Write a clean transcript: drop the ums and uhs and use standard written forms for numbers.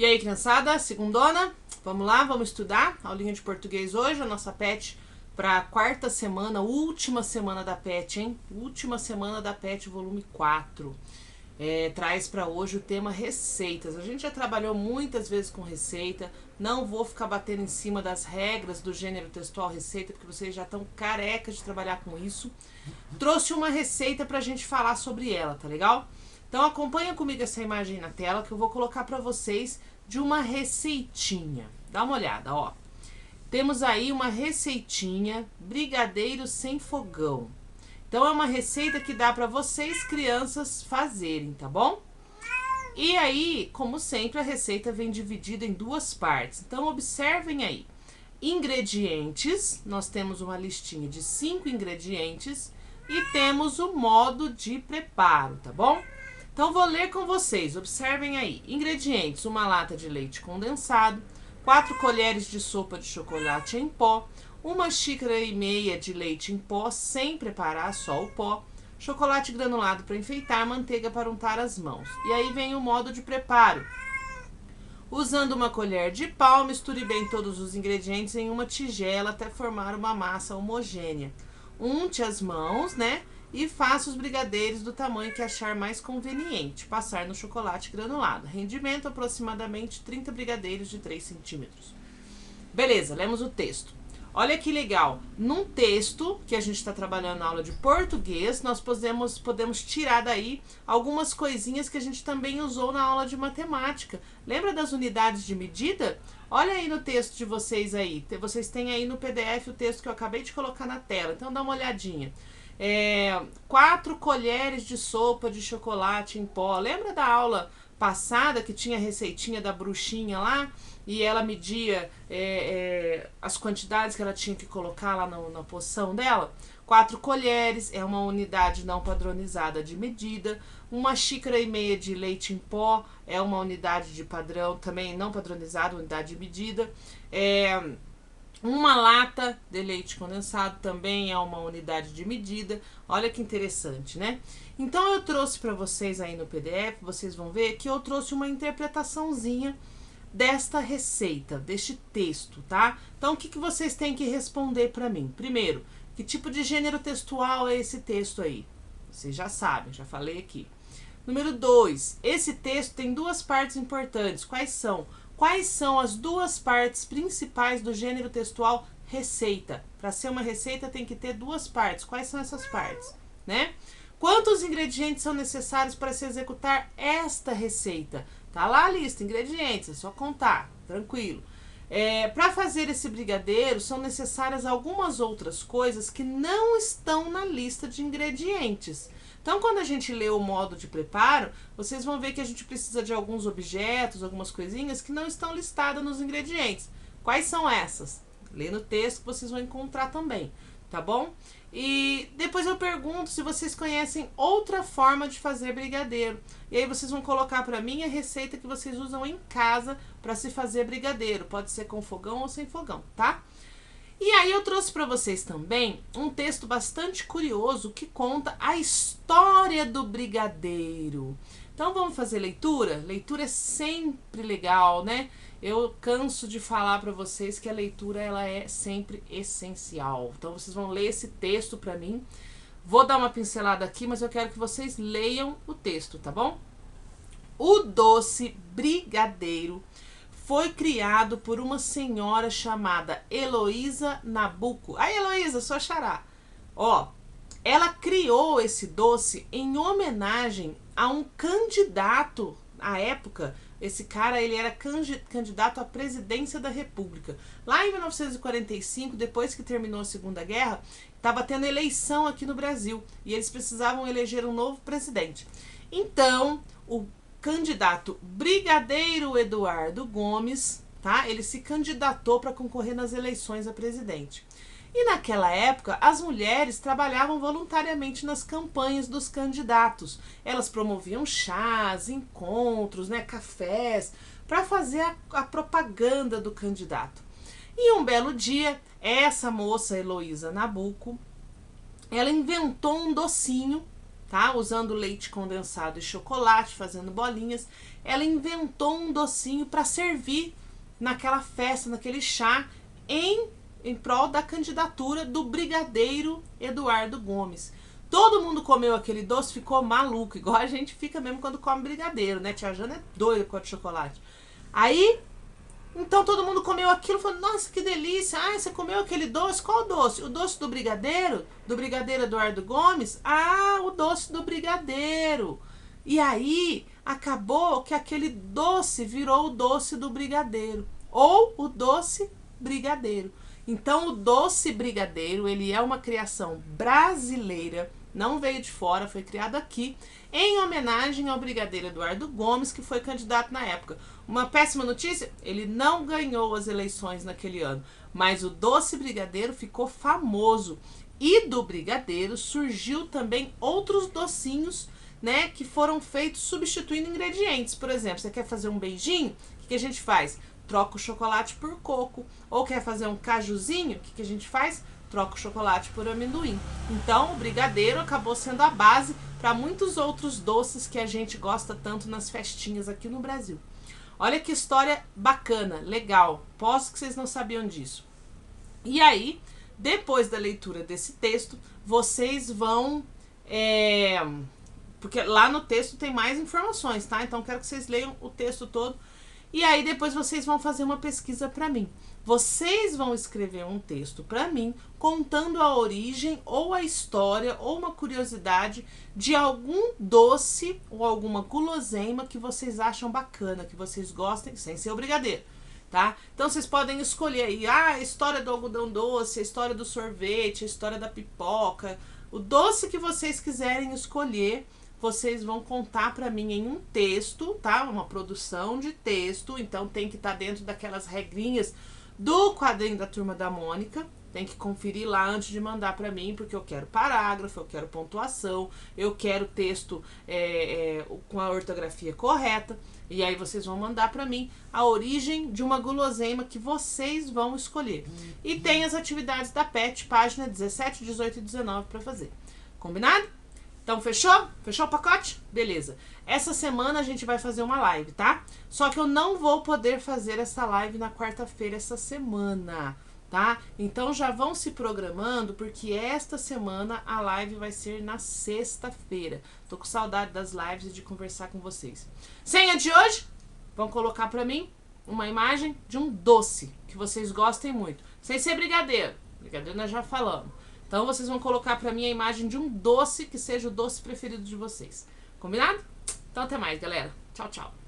E aí, criançada, segundona? Vamos lá, vamos estudar? Aulinha de português hoje, a nossa PET para a quarta semana, última semana da PET, hein? Última semana da PET, volume 4. Traz para hoje o tema receitas. A gente já trabalhou muitas vezes com receita, não vou ficar batendo em cima das regras do gênero textual receita, porque vocês já estão carecas de trabalhar com isso. Trouxe uma receita pra gente falar sobre ela, tá legal? Então acompanha comigo essa imagem na tela que eu vou colocar para vocês de uma receitinha. Dá uma olhada, ó. Temos aí uma receitinha, brigadeiro sem fogão. Então é uma receita que dá para vocês, crianças, fazerem, tá bom? E aí, como sempre, a receita vem dividida em duas partes. Então observem aí. Ingredientes, nós temos uma listinha de 5 ingredientes e temos o modo de preparo, tá bom? Então vou ler com vocês, observem aí. Ingredientes: uma lata de leite condensado, 4 colheres de sopa de chocolate em pó, 1,5 xícaras de leite em pó sem preparar, só o pó, chocolate granulado para enfeitar, manteiga para untar as mãos. E aí vem o modo de preparo. Usando uma colher de pau, misture bem todos os ingredientes em uma tigela até formar uma massa homogênea. Unte as mãos, né? E faça os brigadeiros do tamanho que achar mais conveniente. Passar no chocolate granulado. Rendimento aproximadamente 30 brigadeiros de 3 centímetros. Beleza, lemos o texto. Olha que legal. Num texto que a gente está trabalhando na aula de português, nós podemos tirar daí algumas coisinhas que a gente também usou na aula de matemática. Lembra das unidades de medida? Olha aí no texto de vocês aí. Vocês têm aí no PDF o texto que eu acabei de colocar na tela. Então dá uma olhadinha. 4 colheres de sopa de chocolate em pó. Lembra da aula passada que tinha a receitinha da bruxinha lá? E ela media as quantidades que ela tinha que colocar lá na poção dela? 4 colheres é uma unidade não padronizada de medida. 1,5 xícara de leite em pó é uma unidade de padrão, também não padronizada, unidade de medida. Uma lata de leite condensado também é uma unidade de medida. Olha que interessante, né? Então eu trouxe para vocês aí no PDF, vocês vão ver que eu trouxe uma interpretaçãozinha desta receita, deste texto, tá? Então o que vocês têm que responder para mim? Primeiro, que tipo de gênero textual é esse texto aí? Vocês já sabem, já falei aqui. Número 2, esse texto tem duas partes importantes. Quais são? Quais são as duas partes principais do gênero textual receita? Para ser uma receita tem que ter duas partes. Quais são essas partes, né? Quantos ingredientes são necessários para se executar esta receita? Tá lá a lista, ingredientes, é só contar, tranquilo. Para fazer esse brigadeiro são necessárias algumas outras coisas que não estão na lista de ingredientes. Então, quando a gente lê o modo de preparo, vocês vão ver que a gente precisa de alguns objetos, algumas coisinhas que não estão listadas nos ingredientes. Quais são essas? Lê no texto que vocês vão encontrar também, tá bom? E depois eu pergunto se vocês conhecem outra forma de fazer brigadeiro. E aí vocês vão colocar para mim a receita que vocês usam em casa para se fazer brigadeiro. Pode ser com fogão ou sem fogão, tá? E aí eu trouxe para vocês também um texto bastante curioso que conta a história do brigadeiro. Então vamos fazer leitura? Leitura é sempre legal, né? Eu canso de falar para vocês que a leitura ela é sempre essencial. Então vocês vão ler esse texto para mim. Vou dar uma pincelada aqui, mas eu quero que vocês leiam o texto, tá bom? O doce brigadeiro foi criado por uma senhora chamada Heloísa Nabuco. Ai, Heloísa, sua xará. Ó, ela criou esse doce em homenagem a um candidato à época. Esse cara, ele era candidato à presidência da República. Lá em 1945, depois que terminou a Segunda Guerra, estava tendo eleição aqui no Brasil e eles precisavam eleger um novo presidente. Então, o candidato Brigadeiro Eduardo Gomes, tá? Ele se candidatou para concorrer nas eleições a presidente. E naquela época, as mulheres trabalhavam voluntariamente nas campanhas dos candidatos. Elas promoviam chás, encontros, né, cafés, para fazer a propaganda do candidato. E um belo dia, essa moça, Heloísa Nabuco, ela inventou um docinho tá? Usando leite condensado e chocolate, fazendo bolinhas. Ela inventou um docinho para servir naquela festa, naquele chá, em prol da candidatura do brigadeiro Eduardo Gomes. Todo mundo comeu aquele doce, ficou maluco, igual a gente fica mesmo quando come brigadeiro, né? Tia Jana é doida com a de chocolate. Aí, então todo mundo comeu aquilo e falou, nossa, que delícia. Ah, você comeu aquele doce? Qual doce? O doce do brigadeiro? Do brigadeiro Eduardo Gomes? Ah, o doce do brigadeiro. E aí, acabou que aquele doce virou o doce do brigadeiro. Ou o doce brigadeiro. Então, o doce brigadeiro, ele é uma criação brasileira, não veio de fora, foi criado aqui, em homenagem ao brigadeiro Eduardo Gomes, que foi candidato na época. Uma péssima notícia, ele não ganhou as eleições naquele ano, mas o doce brigadeiro ficou famoso. E do brigadeiro surgiu também outros docinhos, né, que foram feitos substituindo ingredientes. Por exemplo, você quer fazer um beijinho? O que a gente faz? Troca o chocolate por coco. Ou quer fazer um cajuzinho? O que a gente faz? Troca o chocolate por amendoim. Então, o brigadeiro acabou sendo a base para muitos outros doces que a gente gosta tanto nas festinhas aqui no Brasil. Olha que história bacana, legal. Posso que vocês não sabiam disso. E aí, depois da leitura desse texto, vocês vão... porque lá no texto tem mais informações, tá? Então, quero que vocês leiam o texto todo. E aí, depois vocês vão fazer uma pesquisa para mim. Vocês vão escrever um texto para mim, contando a origem, ou a história, ou uma curiosidade de algum doce ou alguma guloseima que vocês acham bacana, que vocês gostem, sem ser o brigadeiro, tá? Então, vocês podem escolher aí, a história do algodão doce, a história do sorvete, a história da pipoca, o doce que vocês quiserem escolher, vocês vão contar para mim em um texto, tá? Uma produção de texto, então tem que estar dentro daquelas regrinhas do quadrinho da Turma da Mônica. Tem que conferir lá antes de mandar para mim, porque eu quero parágrafo, eu quero pontuação, eu quero texto com a ortografia correta. E aí vocês vão mandar para mim a origem de uma guloseima que vocês vão escolher. E tem as atividades da PET, página 17, 18 e 19 para fazer. Combinado? Então, fechou? Fechou o pacote? Beleza. Essa semana a gente vai fazer uma live, tá? Só que eu não vou poder fazer essa live na quarta-feira essa semana, tá? Então, já vão se programando, porque esta semana a live vai ser na sexta-feira. Tô com saudade das lives e de conversar com vocês. Senha de hoje, vão colocar pra mim uma imagem de um doce que vocês gostem muito. Sem ser brigadeiro. Brigadeiro nós já falamos. Então, vocês vão colocar pra mim a imagem de um doce que seja o doce preferido de vocês. Combinado? Então, até mais, galera. Tchau, tchau.